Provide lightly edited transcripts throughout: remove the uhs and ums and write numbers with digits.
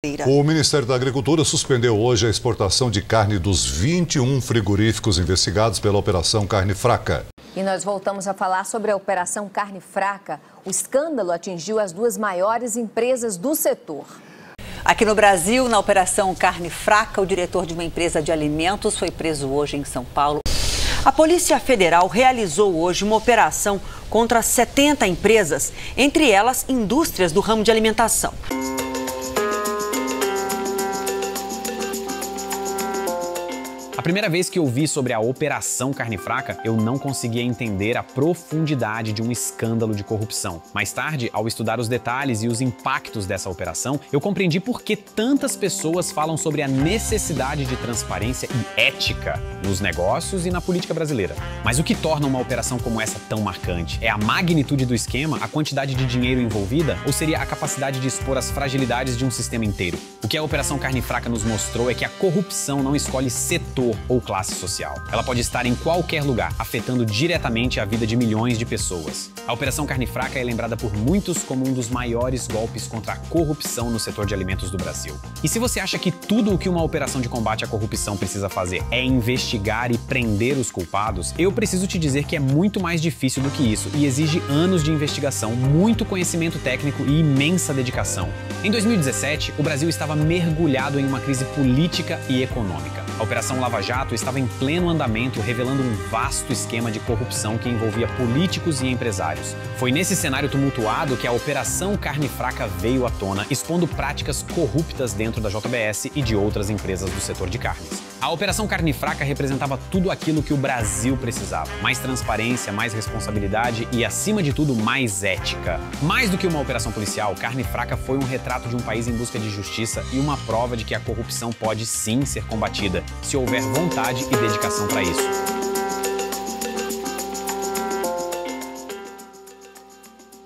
O Ministério da Agricultura suspendeu hoje a exportação de carne dos 21 frigoríficos investigados pela Operação Carne Fraca. E nós voltamos a falar sobre a Operação Carne Fraca. O escândalo atingiu as duas maiores empresas do setor. Aqui no Brasil, na Operação Carne Fraca, o diretor de uma empresa de alimentos foi preso hoje em São Paulo. A Polícia Federal realizou hoje uma operação contra 70 empresas, entre elas indústrias do ramo de alimentação. A primeira vez que eu vi sobre a Operação Carne Fraca, eu não conseguia entender a profundidade de um escândalo de corrupção. Mais tarde, ao estudar os detalhes e os impactos dessa operação, eu compreendi por que tantas pessoas falam sobre a necessidade de transparência e ética nos negócios e na política brasileira. Mas o que torna uma operação como essa tão marcante? É a magnitude do esquema, a quantidade de dinheiro envolvida, ou seria a capacidade de expor as fragilidades de um sistema inteiro? O que a Operação Carne Fraca nos mostrou é que a corrupção não escolhe setor ou classe social. Ela pode estar em qualquer lugar, afetando diretamente a vida de milhões de pessoas. A Operação Carne Fraca é lembrada por muitos como um dos maiores golpes contra a corrupção no setor de alimentos do Brasil. E se você acha que tudo o que uma operação de combate à corrupção precisa fazer é investigar e prender os culpados, eu preciso te dizer que é muito mais difícil do que isso e exige anos de investigação, muito conhecimento técnico e imensa dedicação. Em 2017, o Brasil estava mergulhado em uma crise política e econômica. A Operação Lava Jato estava em pleno andamento, revelando um vasto esquema de corrupção que envolvia políticos e empresários. Foi nesse cenário tumultuado que a Operação Carne Fraca veio à tona, expondo práticas corruptas dentro da JBS e de outras empresas do setor de carnes. A Operação Carne Fraca representava tudo aquilo que o Brasil precisava. Mais transparência, mais responsabilidade e, acima de tudo, mais ética. Mais do que uma operação policial, Carne Fraca foi um retrato de um país em busca de justiça e uma prova de que a corrupção pode sim ser combatida, se houver vontade e dedicação para isso.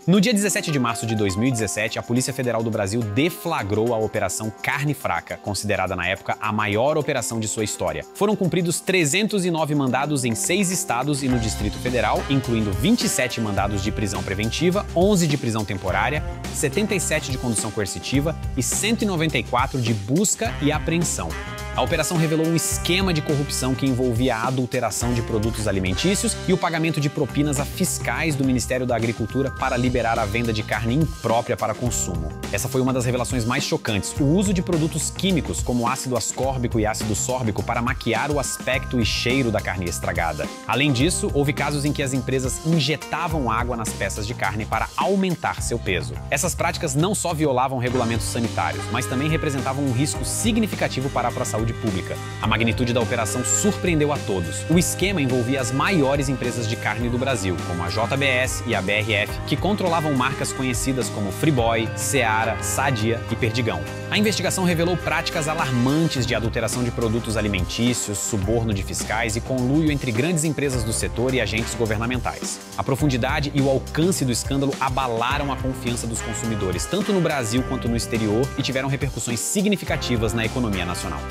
No dia 17 de março de 2017, a Polícia Federal do Brasil deflagrou a Operação Carne Fraca, considerada na época a maior operação de sua história. Foram cumpridos 309 mandados em 6 estados e no Distrito Federal, incluindo 27 mandados de prisão preventiva, 11 de prisão temporária, 77 de condução coercitiva e 194 de busca e apreensão. A operação revelou um esquema de corrupção que envolvia a adulteração de produtos alimentícios e o pagamento de propinas a fiscais do Ministério da Agricultura para liberar a venda de carne imprópria para consumo. Essa foi uma das revelações mais chocantes: o uso de produtos químicos como ácido ascórbico e ácido sórbico para maquiar o aspecto e cheiro da carne estragada. Além disso, houve casos em que as empresas injetavam água nas peças de carne para aumentar seu peso. Essas práticas não só violavam regulamentos sanitários, mas também representavam um risco significativo para a saúde pública. A magnitude da operação surpreendeu a todos. O esquema envolvia as maiores empresas de carne do Brasil, como a JBS e a BRF, que controlavam marcas conhecidas como Friboi, Seara, Sadia e Perdigão. A investigação revelou práticas alarmantes de adulteração de produtos alimentícios, suborno de fiscais e conluio entre grandes empresas do setor e agentes governamentais. A profundidade e o alcance do escândalo abalaram a confiança dos consumidores, tanto no Brasil quanto no exterior, e tiveram repercussões significativas na economia nacional.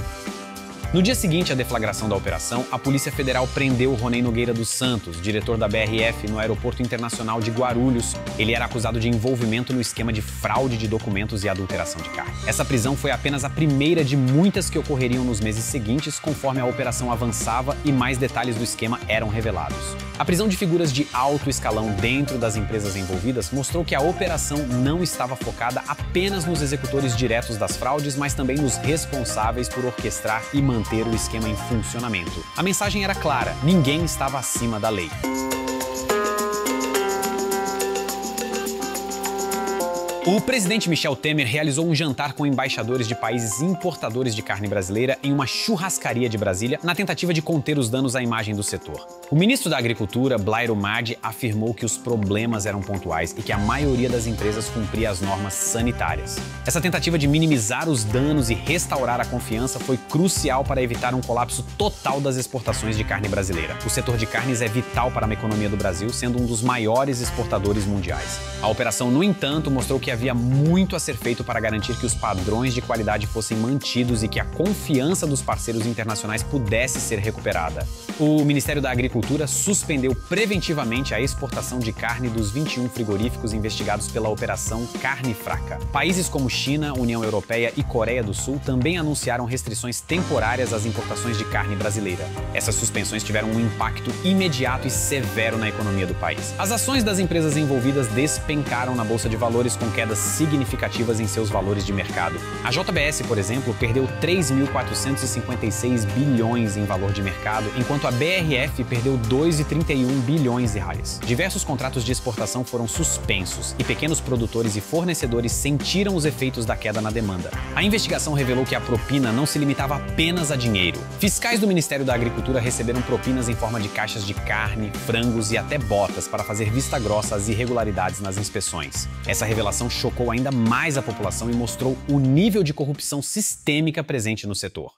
No dia seguinte à deflagração da operação, a Polícia Federal prendeu Ronei Nogueira dos Santos, diretor da BRF, no Aeroporto Internacional de Guarulhos. Ele era acusado de envolvimento no esquema de fraude de documentos e adulteração de carne. Essa prisão foi apenas a primeira de muitas que ocorreriam nos meses seguintes, conforme a operação avançava e mais detalhes do esquema eram revelados. A prisão de figuras de alto escalão dentro das empresas envolvidas mostrou que a operação não estava focada apenas nos executores diretos das fraudes, mas também nos responsáveis por orquestrar e manter o esquema em funcionamento. A mensagem era clara: ninguém estava acima da lei. O presidente Michel Temer realizou um jantar com embaixadores de países importadores de carne brasileira em uma churrascaria de Brasília, na tentativa de conter os danos à imagem do setor. O ministro da Agricultura, Blairo Maggi, afirmou que os problemas eram pontuais e que a maioria das empresas cumpria as normas sanitárias. Essa tentativa de minimizar os danos e restaurar a confiança foi crucial para evitar um colapso total das exportações de carne brasileira. O setor de carnes é vital para a economia do Brasil, sendo um dos maiores exportadores mundiais. A operação, no entanto, mostrou que havia muito a ser feito para garantir que os padrões de qualidade fossem mantidos e que a confiança dos parceiros internacionais pudesse ser recuperada. O Ministério da Agricultura suspendeu preventivamente a exportação de carne dos 21 frigoríficos investigados pela Operação Carne Fraca. Países como China, União Europeia e Coreia do Sul também anunciaram restrições temporárias às importações de carne brasileira. Essas suspensões tiveram um impacto imediato e severo na economia do país. As ações das empresas envolvidas despencaram na Bolsa de Valores com quedas significativas em seus valores de mercado. A JBS, por exemplo, perdeu 3.456 bilhões em valor de mercado, enquanto a BRF perdeu 2,31 bilhões de reais. Diversos contratos de exportação foram suspensos e pequenos produtores e fornecedores sentiram os efeitos da queda na demanda. A investigação revelou que a propina não se limitava apenas a dinheiro. Fiscais do Ministério da Agricultura receberam propinas em forma de caixas de carne, frangos e até botas para fazer vista grossa às irregularidades nas inspeções. Essa revelação chocou ainda mais a população e mostrou o nível de corrupção sistêmica presente no setor.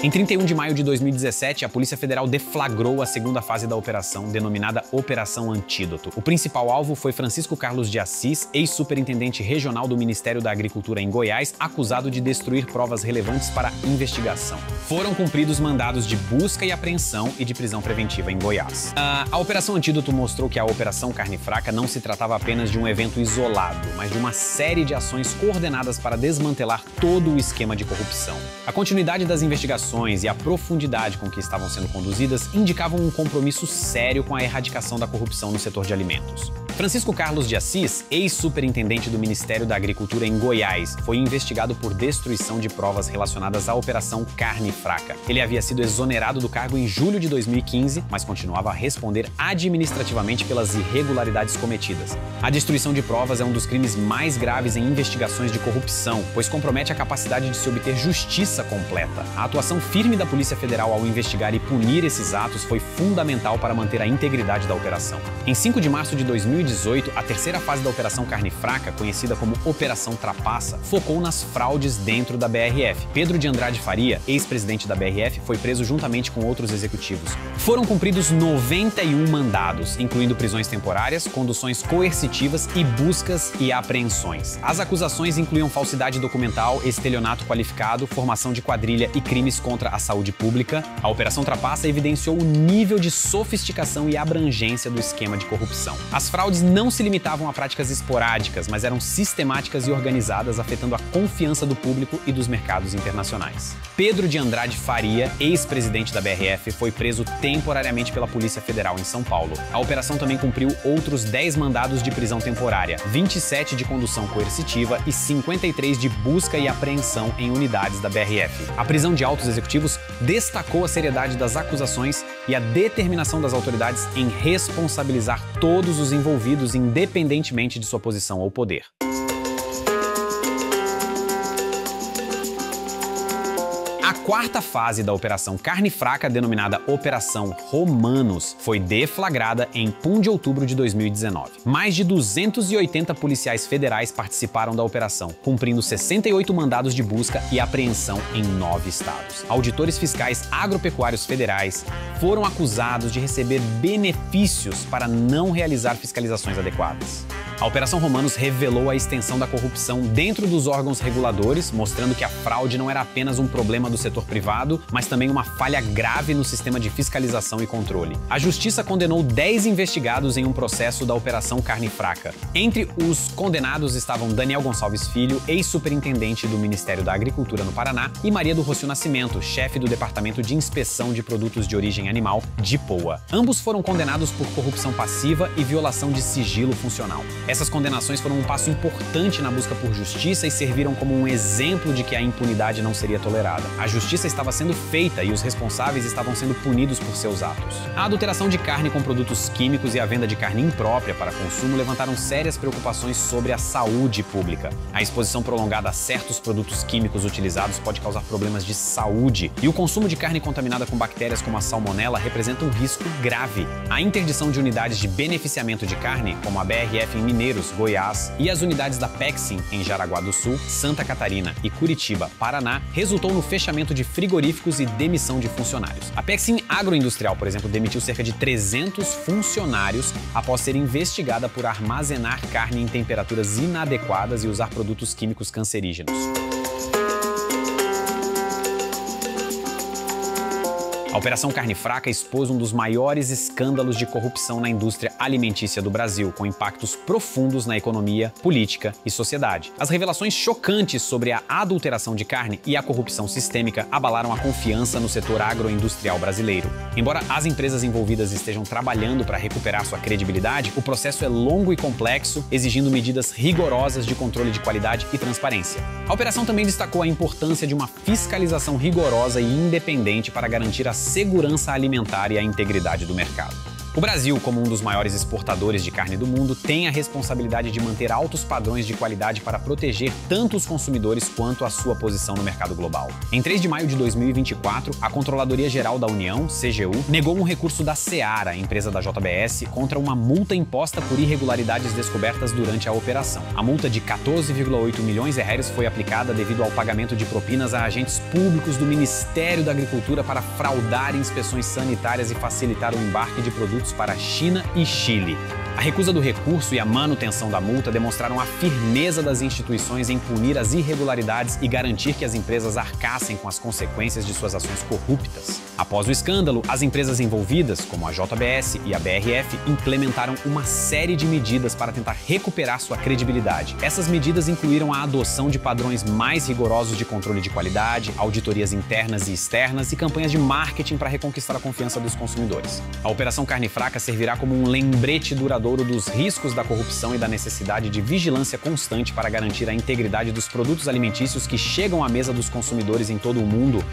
Em 31 de maio de 2017, a Polícia Federal deflagrou a segunda fase da operação, denominada Operação Antídoto. O principal alvo foi Francisco Carlos de Assis, ex-superintendente regional do Ministério da Agricultura em Goiás, acusado de destruir provas relevantes para a investigação. Foram cumpridos mandados de busca e apreensão e de prisão preventiva em Goiás. A Operação Antídoto mostrou que a Operação Carne Fraca não se tratava apenas de um evento isolado, mas de uma série de ações coordenadas para desmantelar todo o esquema de corrupção. A continuidade das investigações e a profundidade com que estavam sendo conduzidas indicavam um compromisso sério com a erradicação da corrupção no setor de alimentos. Francisco Carlos de Assis, ex-superintendente do Ministério da Agricultura em Goiás, foi investigado por destruição de provas relacionadas à Operação Carne Fraca. Ele havia sido exonerado do cargo em julho de 2015, mas continuava a responder administrativamente pelas irregularidades cometidas. A destruição de provas é um dos crimes mais graves em investigações de corrupção, pois compromete a capacidade de se obter justiça completa. A atuação firme da Polícia Federal ao investigar e punir esses atos foi fundamental para manter a integridade da operação. Em 5 de março de 2018, a terceira fase da Operação Carne Fraca, conhecida como Operação Trapaça, focou nas fraudes dentro da BRF. Pedro de Andrade Faria, ex-presidente da BRF, foi preso juntamente com outros executivos. Foram cumpridos 91 mandados, incluindo prisões temporárias, conduções coercitivas e buscas e apreensões. As acusações incluíam falsidade documental, estelionato qualificado, formação de quadrilha e crimes contra a saúde pública. A Operação Trapaça evidenciou o nível de sofisticação e abrangência do esquema de corrupção. As fraudes não se limitavam a práticas esporádicas, mas eram sistemáticas e organizadas, afetando a confiança do público e dos mercados internacionais. Pedro de Andrade Faria, ex-presidente da BRF, foi preso temporariamente pela Polícia Federal em São Paulo. A operação também cumpriu outros 10 mandados de prisão temporária, 27 de condução coercitiva e 53 de busca e apreensão em unidades da BRF. A prisão de altos executivos destacou a seriedade das acusações e a determinação das autoridades em responsabilizar todos os envolvidos, independentemente de sua posição ou poder. A quarta fase da Operação Carne Fraca, denominada Operação Romanos, foi deflagrada em 1 de outubro de 2019. Mais de 280 policiais federais participaram da operação, cumprindo 68 mandados de busca e apreensão em 9 estados. Auditores fiscais agropecuários federais foram acusados de receber benefícios para não realizar fiscalizações adequadas. A Operação Romanos revelou a extensão da corrupção dentro dos órgãos reguladores, mostrando que a fraude não era apenas um problema do setor privado, mas também uma falha grave no sistema de fiscalização e controle. A Justiça condenou 10 investigados em um processo da Operação Carne Fraca. Entre os condenados estavam Daniel Gonçalves Filho, ex-superintendente do Ministério da Agricultura no Paraná, e Maria do Rocio Nascimento, chefe do Departamento de Inspeção de Produtos de Origem Animal, DIPOA. Ambos foram condenados por corrupção passiva e violação de sigilo funcional. Essas condenações foram um passo importante na busca por justiça e serviram como um exemplo de que a impunidade não seria tolerada. A justiça estava sendo feita e os responsáveis estavam sendo punidos por seus atos. A adulteração de carne com produtos químicos e a venda de carne imprópria para consumo levantaram sérias preocupações sobre a saúde pública. A exposição prolongada a certos produtos químicos utilizados pode causar problemas de saúde, e o consumo de carne contaminada com bactérias como a salmonela representa um risco grave. A interdição de unidades de beneficiamento de carne, como a BRF em Mineiros, Goiás, e as unidades da Pexim em Jaraguá do Sul, Santa Catarina e Curitiba, Paraná, resultou no fechamento de frigoríficos e demissão de funcionários. A Pexim Agroindustrial, por exemplo, demitiu cerca de 300 funcionários após ser investigada por armazenar carne em temperaturas inadequadas e usar produtos químicos cancerígenos. A Operação Carne Fraca expôs um dos maiores escândalos de corrupção na indústria alimentícia do Brasil, com impactos profundos na economia, política e sociedade. As revelações chocantes sobre a adulteração de carne e a corrupção sistêmica abalaram a confiança no setor agroindustrial brasileiro. Embora as empresas envolvidas estejam trabalhando para recuperar sua credibilidade, o processo é longo e complexo, exigindo medidas rigorosas de controle de qualidade e transparência. A operação também destacou a importância de uma fiscalização rigorosa e independente para garantir a segurança alimentar e a integridade do mercado. O Brasil, como um dos maiores exportadores de carne do mundo, tem a responsabilidade de manter altos padrões de qualidade para proteger tanto os consumidores quanto a sua posição no mercado global. Em 3 de maio de 2024, a Controladoria Geral da União, CGU, negou um recurso da Seara, empresa da JBS, contra uma multa imposta por irregularidades descobertas durante a operação. A multa de 14,8 milhões de reais foi aplicada devido ao pagamento de propinas a agentes públicos do Ministério da Agricultura para fraudar inspeções sanitárias e facilitar o embarque de produtos para a China e Chile. A recusa do recurso e a manutenção da multa demonstraram a firmeza das instituições em punir as irregularidades e garantir que as empresas arcassem com as consequências de suas ações corruptas. Após o escândalo, as empresas envolvidas, como a JBS e a BRF, implementaram uma série de medidas para tentar recuperar sua credibilidade. Essas medidas incluíram a adoção de padrões mais rigorosos de controle de qualidade, auditorias internas e externas e campanhas de marketing para reconquistar a confiança dos consumidores. A Operação Carne Fraca servirá como um lembrete duradouro dos riscos da corrupção e da necessidade de vigilância constante para garantir a integridade dos produtos alimentícios que chegam à mesa dos consumidores em todo o mundo.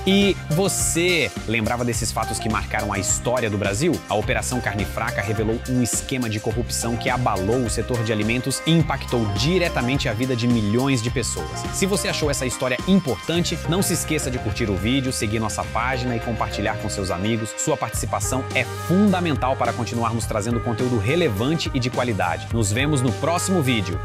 E você lembrava desses fatos que marcaram a história do Brasil? A Operação Carne Fraca revelou um esquema de corrupção que abalou o setor de alimentos e impactou diretamente a vida de milhões de pessoas. Se você achou essa história importante, não se esqueça de curtir o vídeo, seguir nossa página e compartilhar com seus amigos. Sua participação é fundamental para continuarmos trazendo conteúdo relevante e de qualidade. Nos vemos no próximo vídeo.